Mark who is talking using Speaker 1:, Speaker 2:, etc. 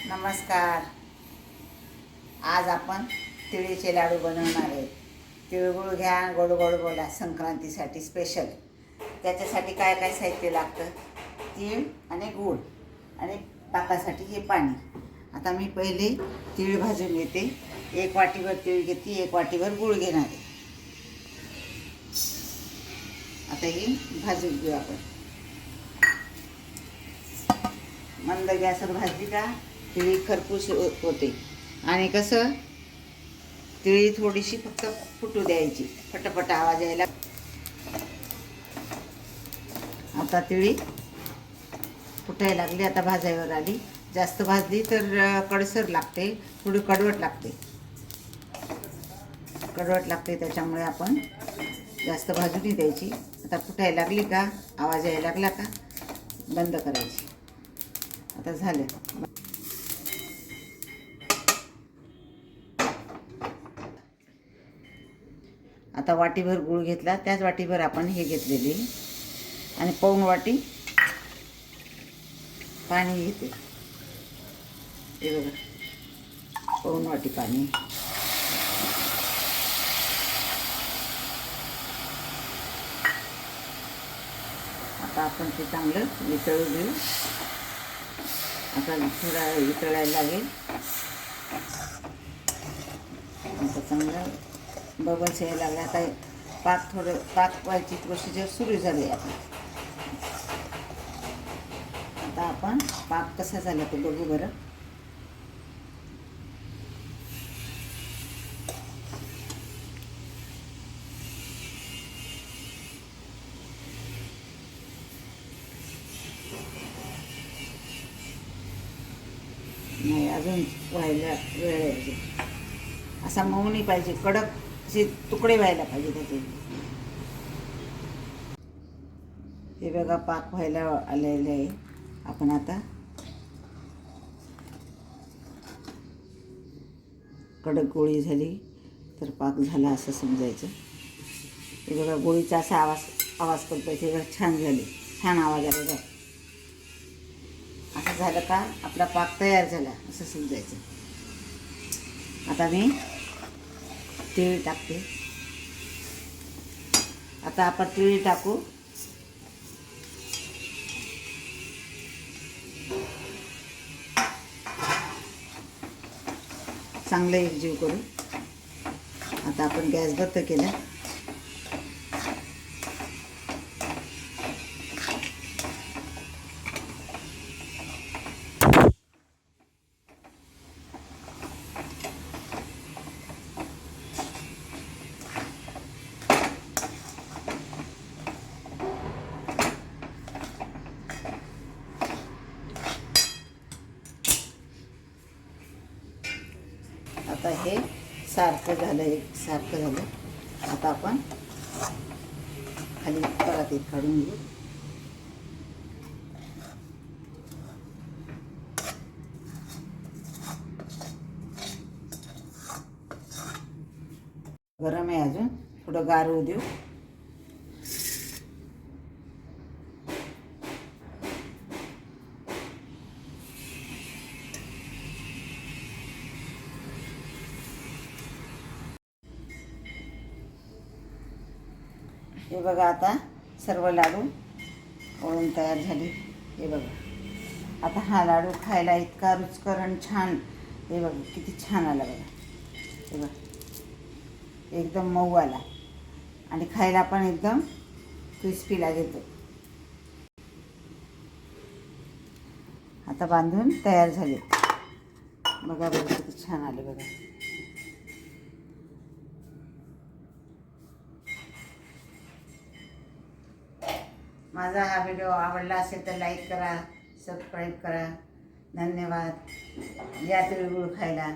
Speaker 1: नमस्कार. आज आपण तिळीचे लाडू बनवणार आहे. तिळगुळ घ्या, गोड गोड बोला. संक्रांतीसाठी स्पेशल. त्याच्यासाठी काय काय साहित्य लागतं? तीळ आणि गूळ आणि पाकासाठी हे पाणी. आता मी पहिले तीळ भाजून घेते. 1 वाटीभर तीळ घेते, 1 वाटीभर गूळ घेणार आहे. आता ही भाजून घेऊ आपण. मंद गॅसवर भाजली का तिळी खरपूस होते. आणि कसं, तिळी थोडीशी फक्त फुटू द्यायची, पटापट आवाज यायला. आता तिळी फुटायला लागली, आता भाजायवर आली. जास्त भाजली तर कडसर लागते, थोडी कडवट लागते. त्याच्यामुळे आपण जास्त भाजू नाही द्यायची. आता फुटायला लागली का, आवाज यायला लागला का बंद करायची. आता झालं. आता वाटीभर गूळ घेतला, त्याच वाटीभर आपण हे घेतलेली आणि पाऊण वाटी पाणी घेते. हे बघा, पाऊण वाटी पाणी. आता आपण ते चांगलं वितळू घेऊ. आता थोडा वितळायला लागेल. आता चांगलं बबल्स यायला लागले. आता पाक व्हायची प्रोसिजर सुरू झाली. आता आपण पाक कसा झाला ते बघू बरं. नाही, अजून व्हायला वेळ आहे. असा मऊ नाही पाहिजे, कडक असे तुकडे व्हायला पाहिजे त्याचे. हे बघा, पाक व्हायला आलेले आहे. आपण आता कडक गोळी झाली तर पाक झाला असं समजायचं. हे बघा, गोळीचा असा आवाज करतो. हे बघा, छान झाली, छान आवाज आला बघा. असं झालं का आपला पाक तयार झाला असं समजायचं. आता मी तीळ टाकते. आता आपण तीळ टाकू. चांगलं एकजीव करू. आता आपण गॅस बंद केला. आता हे सारखं झालं. आता आपण खाली परातीत काढून घेऊ. गरम आहे अजून, थोडं गार होऊ देऊ. हे बघा, आता सर्व लाडू वळून तयार झाले. हे बघा, आता हा लाडू खायला इतका रुचकर आणि छान. हे बघा किती छान आला बघा. हे बघा, एकदम मऊ आला आणि खायला पण एकदम क्रिस्पी लागेल तो. आता बांधून तयार झाले. बघा बघा किती छान आले बघा. माझा हा व्हिडिओ आवडला असेल तर लाईक करा, सबस्क्राईब करा. धन्यवाद. या तिळगुळ खायला.